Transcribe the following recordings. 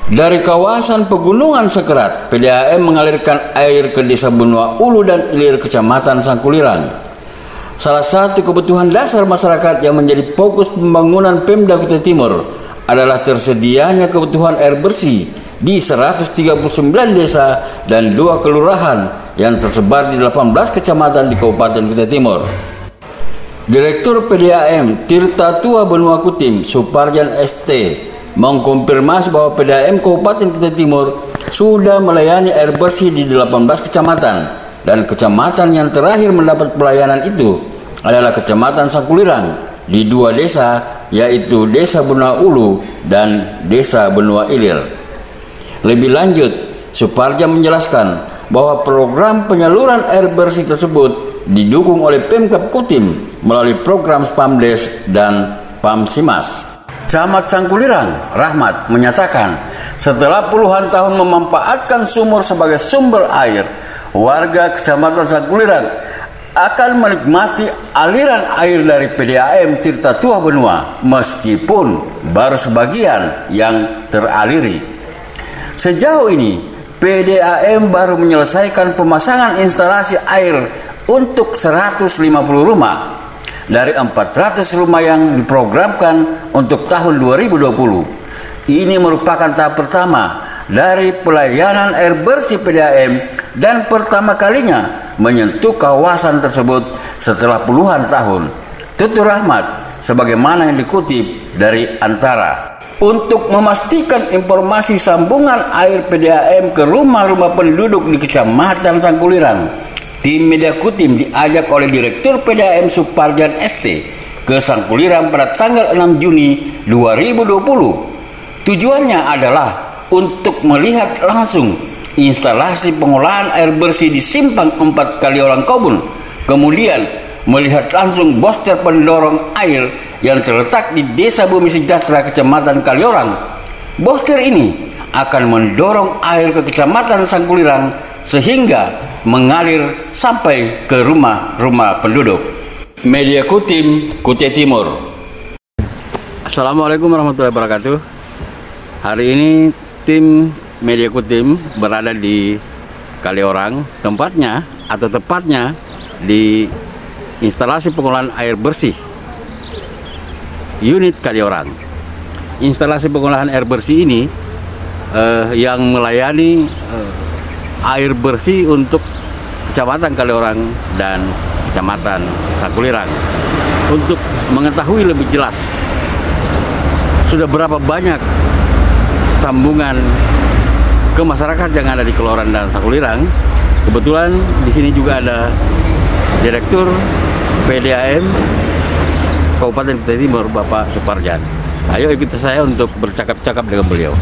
Dari kawasan pegunungan Sekerat, PDAM mengalirkan air ke Desa Benua Ulu dan Ilir, Kecamatan Sangkulirang. Salah satu kebutuhan dasar masyarakat yang menjadi fokus pembangunan Pemda Kutai Timur adalah tersedianya kebutuhan air bersih di 139 desa dan 2 kelurahan yang tersebar di 18 kecamatan di Kabupaten Kutai Timur. Direktur PDAM Tirta Tua Benua Kutim, Suparjan ST, mengkonfirmasi bahwa PDAM Kabupaten Kutai Timur sudah melayani air bersih di 18 kecamatan dan kecamatan yang terakhir mendapat pelayanan itu adalah Kecamatan Sangkulirang di 2 desa, yaitu Desa Benua Ulu dan Desa Benua Ilir. Lebih lanjut, Suparjan menjelaskan bahwa program penyaluran air bersih tersebut didukung oleh Pemkab Kutim melalui program Spamdes dan Pamsimas. Camat Sangkulirang, Rahmat, menyatakan setelah puluhan tahun memanfaatkan sumur sebagai sumber air, warga Kecamatan Sangkulirang akan menikmati aliran air dari PDAM Tirta Tua Benua meskipun baru sebagian yang teraliri. Sejauh ini, PDAM baru menyelesaikan pemasangan instalasi air untuk 150 rumah dari 400 rumah yang diprogramkan untuk tahun 2020. Ini merupakan tahap pertama dari pelayanan air bersih PDAM dan pertama kalinya menyentuh kawasan tersebut setelah puluhan tahun. Tutur Rahmat, sebagaimana yang dikutip dari Antara. Untuk memastikan informasi sambungan air PDAM ke rumah-rumah penduduk di Kecamatan Sangkulirang, tim Media Kutim diajak oleh Direktur PDAM Suparjan ST ke Sangkulirang pada tanggal 6 Juni 2020. Tujuannya adalah untuk melihat langsung instalasi pengolahan air bersih di Simpang 4 Kaliorang Kobun, kemudian melihat langsung boster pendorong air yang terletak di Desa Bumi Sejahtera, Kecamatan Kaliorang. Boster ini akan mendorong air ke Kecamatan Sangkulirang sehingga mengalir sampai ke rumah-rumah penduduk. Media Kutim, Kutai Timur. Assalamualaikum warahmatullahi wabarakatuh. Hari ini tim Media Kutim berada di Kaliorang, tepatnya di instalasi pengolahan air bersih unit Kaliorang. Instalasi pengolahan air bersih ini yang melayani air bersih untuk Kecamatan Kaliorang dan Kecamatan Sangkulirang. Untuk mengetahui lebih jelas sudah berapa banyak sambungan ke masyarakat yang ada di Kaliorang dan Sangkulirang, kebetulan di sini juga ada Direktur PDAM Kabupaten Kutai Timur, Bapak Suparjan. Ayo ikuti saya untuk bercakap-cakap dengan beliau.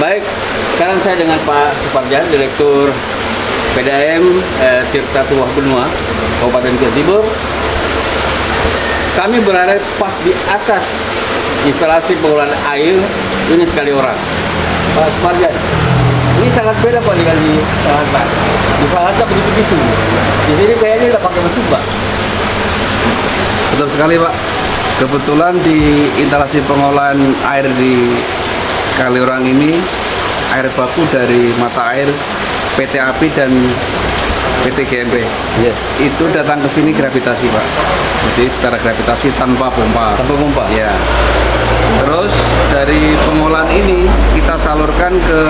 Baik, sekarang saya dengan Pak Suparjan, Direktur PDAM Tirta Tua Benua, Kabupaten Kutai Timur. Kami berada pas di atas instalasi pengolahan air unit Kaliorang. Pak Suparjan, ini sangat beda Pak dengan di Sahabat. Di Sahabat begitu bisu. Di sini kayaknya udah pakai mesin Pak. Betul sekali Pak. Kebetulan di instalasi pengolahan air di Kaliorang ini air baku dari mata air PT API dan PT GMP. Yes. Itu datang ke sini gravitasi Pak. Jadi secara gravitasi tanpa pompa. Tanpa pompa? Ya. Terus dari pengolahan ini kita salurkan ke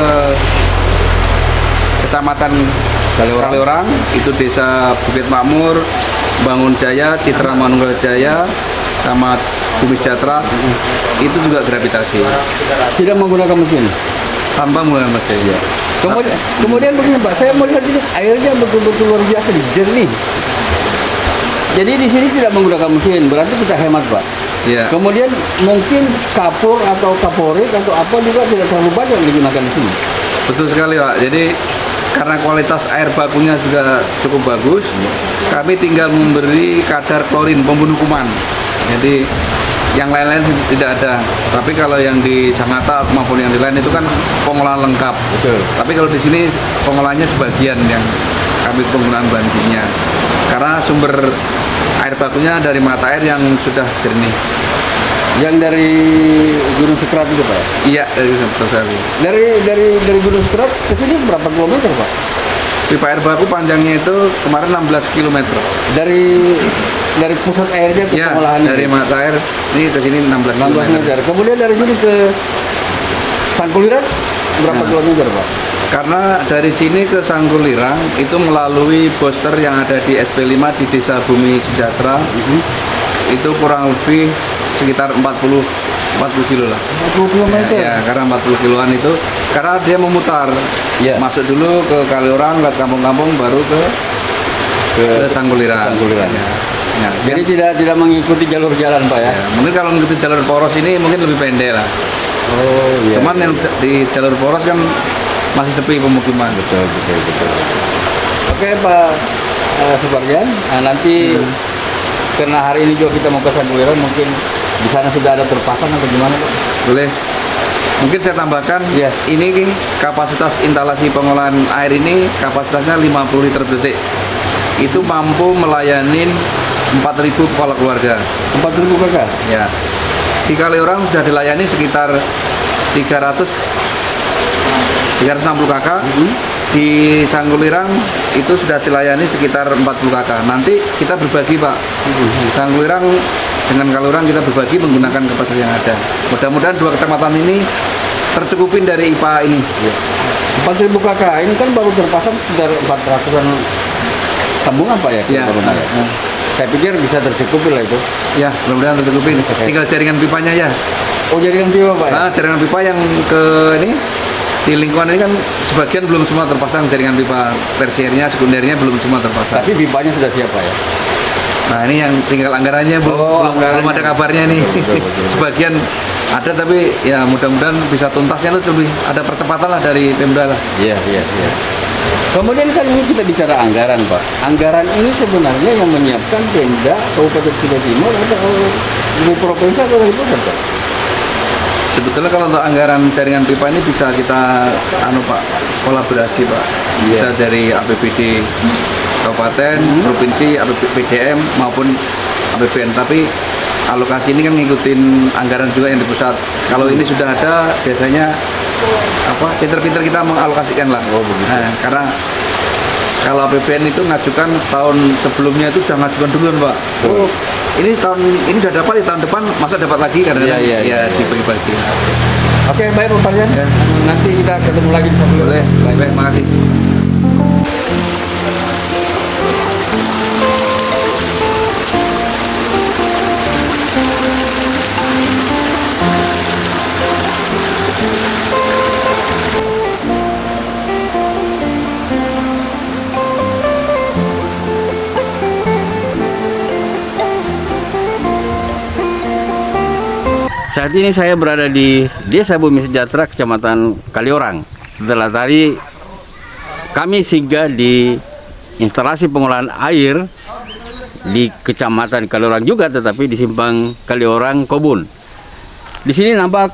Kecamatan Kaliorang, itu Desa Bukit Makmur, Bangun Jaya, Citra Manunggal Jaya, sama Bumi Sejahtera, itu juga gravitasi. Tidak menggunakan mesin? Tanpa menggunakan mesin. Ya. Kemudian begini Pak, saya melihat ini airnya betul-betul luar biasa, jernih. Jadi di sini tidak menggunakan mesin, berarti kita hemat Pak. Ya. Kemudian mungkin kapur atau kaporit atau apa juga tidak terlalu banyak digunakan di sini. Betul sekali Pak. Jadi karena kualitas air bakunya juga cukup bagus, kami tinggal memberi kadar klorin pembunuh kuman. Jadi yang lain-lain tidak ada. Tapi kalau yang di Sangatta maupun yang di lain itu kan pengolahan lengkap. Betul. Tapi kalau di sini pengolahannya sebagian yang kami penggunaan bahan kimia. Karena sumber air bakunya dari mata air yang sudah jernih. Yang dari Gunung Sekrat itu Pak? Iya, dari Gunung Sekrat. Dari Gunung Sekrat ke sini berapa kilometer Pak? Pipa air baku panjangnya itu kemarin 16 km. Dari pusat airnya ke Ya, pengolahan dari ini? mata air ini ke sini 16 km. meter. Kemudian dari sini ke Sangkulirang berapa Nah. kilometer Pak? Karena dari sini ke Sanggulirang itu melalui booster yang ada di SP5 di Desa Bumi Sejahtera. Itu kurang lebih sekitar 40 kilo lah. 40 kilometer? Ya, karena 40 kiloan itu karena dia memutar. Ya. Masuk dulu ke Kaliurang, ke kampung-kampung, baru ke Sanggulirang. Ya. Ya, Jadi tidak mengikuti jalur jalan Pak ya? ya, mungkin kalau mengikuti jalur poros ini mungkin lebih pendek lah. Oh iya. Cuman yang di jalur poros kan masih sepi pemukiman. Betul. Oke Pak Supardian, nanti karena hari ini juga kita mau ke Sangkulirang, mungkin di sana sudah ada terpasang atau gimana Pak? Boleh. Mungkin saya tambahkan, Ya. ini kapasitas instalasi pengolahan air ini kapasitasnya 50 liter per detik. Itu mampu melayani 4.000 kepala keluarga. 4.000 kakak? Ya. Di Kaliurang sudah dilayani sekitar 360 kakak. Di Sanggulirang itu sudah dilayani sekitar 40 kakak. Nanti kita berbagi Pak. Sanggulirang dengan Kaliurang kita berbagi menggunakan kapasitas yang ada. Mudah-mudahan dua kecamatan ini tercukupin dari IPA ini. 4.000 kakak, ini kan baru terpasang sekitar 400-an sambungan Pak ya? Ya. Saya pikir bisa tercukupi lah itu. Ya, mudah-mudahan tercukupin. Tinggal jaringan pipanya ya. Oh jaringan pipa Pak ya? Nah, jaringan pipa yang ke ini di lingkungan ini kan sebagian belum semua terpasang jaringan pipa tersiernya, sekundernya belum semua terpasang. Tapi pipanya sudah siap Pak ya? Nah, ini yang tinggal anggarannya belum ada kabarnya nih. Betul. Sebagian ada tapi ya mudah-mudahan bisa tuntasnya itu lebih ada percepatan lah dari Pemda lah. Iya. Kemudian kan ini kita bicara anggaran Pak. Anggaran ini sebenarnya yang menyiapkan Pemda Kabupaten Kutai Timur atau dari provinsi atau dari pusat Pak? Sebetulnya kalau untuk anggaran jaringan pipa ini bisa kita Pak kolaborasi Pak. Bisa dari APBD kabupaten, provinsi, APBDM maupun APBN. Tapi alokasi ini kan ngikutin anggaran juga yang di pusat. Kalau ini sudah ada biasanya pinter-pinter kita mengalokasikan lah. Oh begitu. Nah, karena kalau APBN itu ngajukan setahun sebelumnya itu sudah ngajukan duluan Pak. Oh, ini udah dapat di tahun depan masa dapat lagi karena Iya. dibagi-bagi. Oke baik Pak Farjan. Ya. Nanti kita ketemu lagi di Sangkulirang. Boleh, baik, makasih. Saat ini saya berada di Desa Bumi Sejahtera, Kecamatan Kaliurang. Setelah tadi kami singgah di instalasi pengolahan air di Kecamatan Kaliurang juga, tetapi di Simpang Kaliurang Kobun. Di sini nampak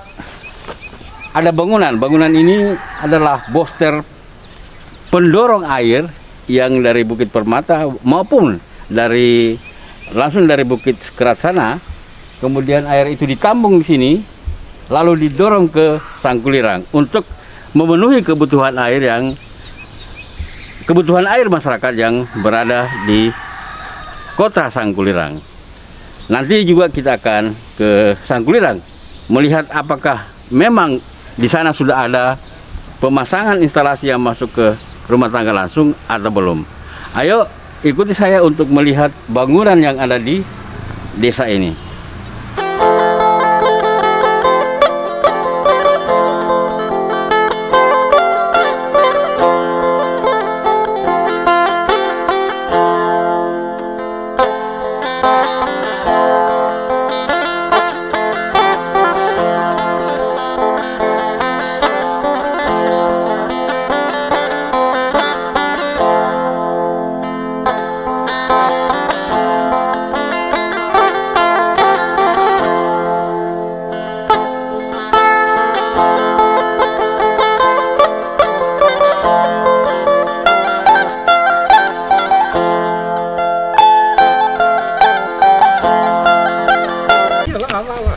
ada bangunan. Bangunan ini adalah booster pendorong air yang dari Bukit Permata maupun langsung dari Bukit Sekrat sana. Kemudian air itu ditampung di sini, lalu didorong ke Sangkulirang untuk memenuhi kebutuhan air masyarakat yang berada di kota Sangkulirang. Nanti juga kita akan ke Sangkulirang melihat apakah memang di sana sudah ada pemasangan instalasi yang masuk ke rumah tangga langsung atau belum. Ayo ikuti saya untuk melihat bangunan yang ada di desa ini.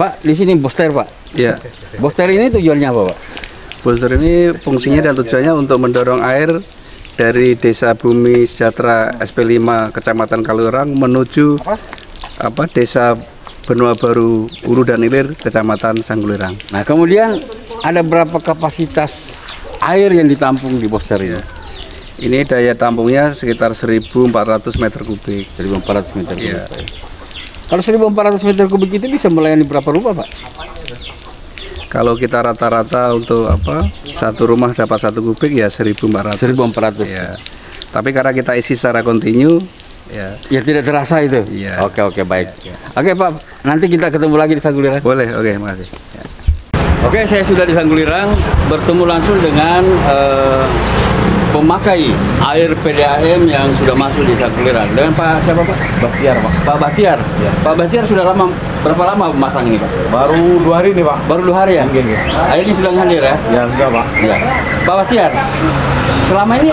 Pak, di sini Boster, Pak. Ya. Boster ini tujuannya apa, Pak? Booster ini fungsinya dan tujuannya untuk mendorong air dari Desa Bumi Sejahtera SP5 Kecamatan Kaliurang menuju Desa Benua Baru Hulu dan Hilir Kecamatan Sanggulirang. Nah, kemudian ada berapa kapasitas air yang ditampung di Boster ini? Ini daya tampungnya sekitar 1.400 meter kubik. 1.400 meter kubik. Ya. Kalau 1.400 meter kubik itu bisa melayani berapa rumah, Pak? Kalau kita rata-rata untuk satu rumah dapat 1 kubik ya 1.400. 1.400. Ya. Tapi karena kita isi secara kontinu, ya tidak terasa itu. Iya. Oke, baik. Oke, Pak, nanti kita ketemu lagi di Sanggulirang. Boleh, oke, makasih. Ya. Oke, saya sudah di Sanggulirang, bertemu langsung dengan pemakai air PDAM yang sudah masuk di Sanggulirang. Dengan Pak siapa, Pak? Bahtiar, Pak. Pak Bahtiar. Ya. Pak Bahtiar sudah berapa lama masang ini, Pak? Baru 2 hari nih, Pak. Baru 2 hari ya? Mungkin, ya. Airnya sudah ngalir ya? Ya, sudah, Pak. Ya. Pak Bahtiar, selama ini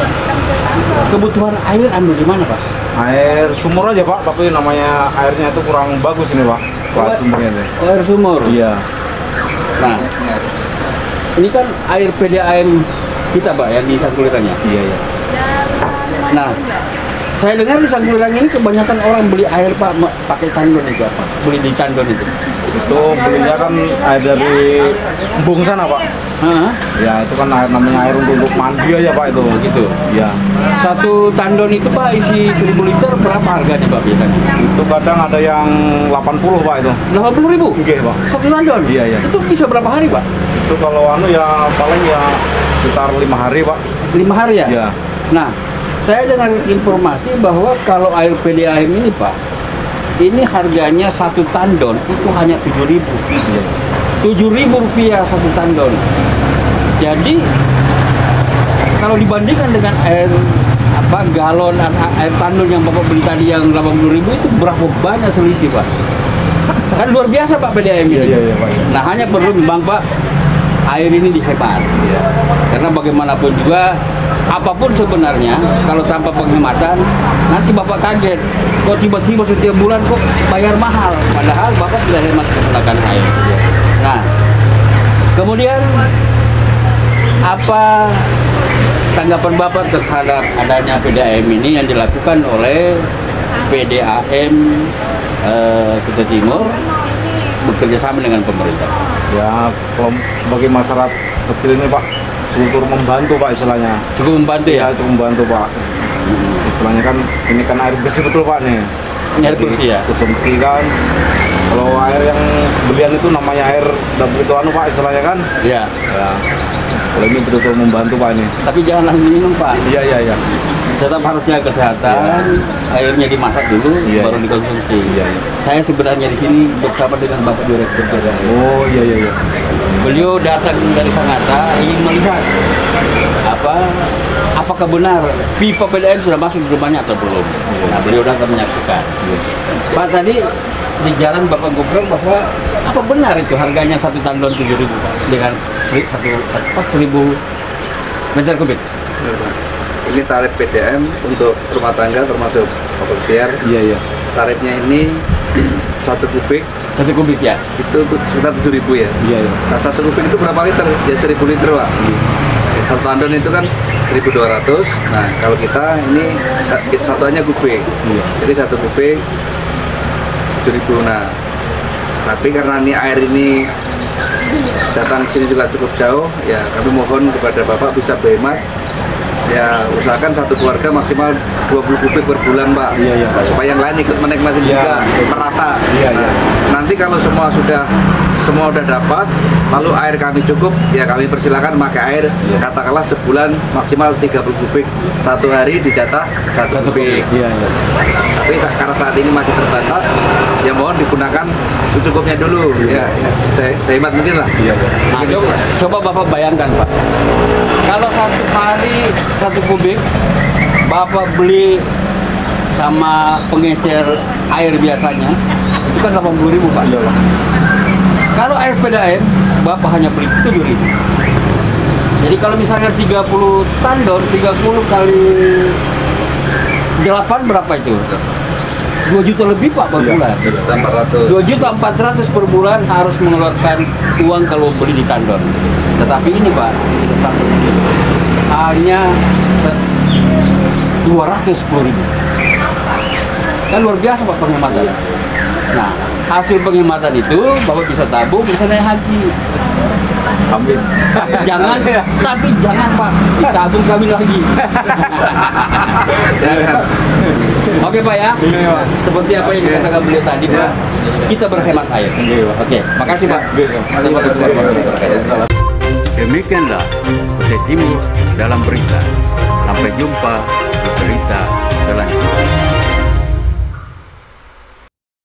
kebutuhan air ambil di mana, Pak? Air sumur aja, Pak. Tapi namanya airnya itu kurang bagus ini, Pak. Kualitas sumurnya itu. Oh, air sumur? Iya. Nah, ini kan air PDAM kita, Pak, yang di Sanggulirangnya. Iya, iya. Nah, saya dengar di Sanggulirang ini kebanyakan orang beli air, Pak, pakai tandon itu, Pak. Beli di tandon itu. Itu belinya kan air dari embung sana, Pak. Hah? Ya, itu kan air, namanya air untuk mandi aja, Pak, itu. Gitu. Iya. Satu tandon itu, Pak, isi 1.000 liter berapa harganya, Pak, biasanya? Itu kadang ada yang 80, Pak, itu. 80.000? Oke, Pak. Satu tandon? Iya, iya. Itu bisa berapa hari, Pak? Itu kalau ya paling ya sekitar 5 hari, Pak. 5 hari ya? Iya. Nah, saya dengar informasi bahwa kalau air PDAM ini, Pak, ini harganya satu tandon itu hanya 7.000. Iya. 7.000 rupiah satu tandon. Jadi kalau dibandingkan dengan air galon air tandon yang Bapak beli tadi yang 80.000 itu berapa banyak selisih, Pak? Kan luar biasa, Pak, PDAM ini. Iya, Pak. Nah, hanya perlu memang, Pak, air ini dihemat. Iya. Karena bagaimanapun juga apapun sebenarnya kalau tanpa penghematan nanti Bapak kaget kok tiba-tiba setiap bulan kok bayar mahal, padahal Bapak tidak hemat menggunakan air. Nah, kemudian apa tanggapan Bapak terhadap adanya PDAM ini yang dilakukan oleh PDAM Kuta Timur bekerja sama dengan pemerintah? Ya, kalau bagi masyarakat kecil ini, Pak, syukur membantu, Pak, istilahnya. Cukup membantu ya? Ya, cukup membantu, Pak. Istilahnya kan ini kan air bersih betul, Pak, nih. Air bersih ya? Konsumsi kan. Kalau air yang belian itu namanya air udah begitu Pak, istilahnya kan. Iya. Ya. Kalau ini betul-betul membantu, Pak, ini. Tapi jangan langsung minum, Pak. Iya. Tetap harus jaga kesehatan, airnya dimasak dulu, baru dikonsumsi. Iya. Saya sebenarnya di sini bersama dengan Bapak Direktur PDAM. Oh, iya. Beliau datang dari Sangatta ingin melihat apakah benar pipa PDAM sudah masuk di rumahnya atau belum. Nah, beliau datang menyaksikan. Pak, tadi di jalan Bapak ngobrol bahwa apa benar itu harganya satu tandon 7.000, Pak, dengan 1.000 meter kubik. Ini tarif PDAM untuk rumah tangga termasuk Bapak. Iya. Tarifnya ini 1 kubik. 1 kubik ya? Itu sekitar 7.000 ya. Iya. Nah, 1 kubik itu berapa liter? Ya 1.000 liter, Pak. Satu tandon itu kan 1.200. Nah, kalau kita ini satuannya kubik. Iya. Jadi 1 kubik 7.000. Nah, tapi karena ini air ini datang ke sini juga cukup jauh, ya kami mohon kepada Bapak bisa berhemat. Ya, usahakan satu keluarga maksimal 20 kubik per bulan, Pak. Iya, Pak. Supaya yang lain ikut menikmati juga merata. Iya. Nanti kalau semua udah dapat, lalu air kami cukup, ya kami persilakan pakai air. Katakanlah sebulan maksimal 30 kubik, satu hari dijatah 1 kubik. Iya. Tapi karena saat ini masih terbatas, ya mohon digunakan secukupnya dulu. Ya, saya hemat mungkin lah. Iya. Nah, coba Bapak bayangkan, Pak, kalau satu hari 1 kubik Bapak beli sama pengecer air biasanya itu kan 80.000, Pak. Iya, Pak. Kalau air PDAM Bapak hanya beli 7.000. Jadi kalau misalnya 30 tandon, 30 kali 8 berapa itu? 2 juta lebih Pak per bulan. 2.400.000 per bulan harus mengeluarkan uang kalau beli di kantor. Tetapi ini Pak, hanya 210.000. Kan luar biasa Pak penghematan. Nah, hasil penghematan itu Bapak bisa tabung, bisa naik haji. Amin. Jangan, tapi jangan Pak, ditabung kami lagi. Oke Pak ya, seperti apa yang dikatakan beliau tadi Pak, kita berhemat air. Oke, makasih Pak. Demikianlah Kutai Timur dalam berita. Sampai jumpa di berita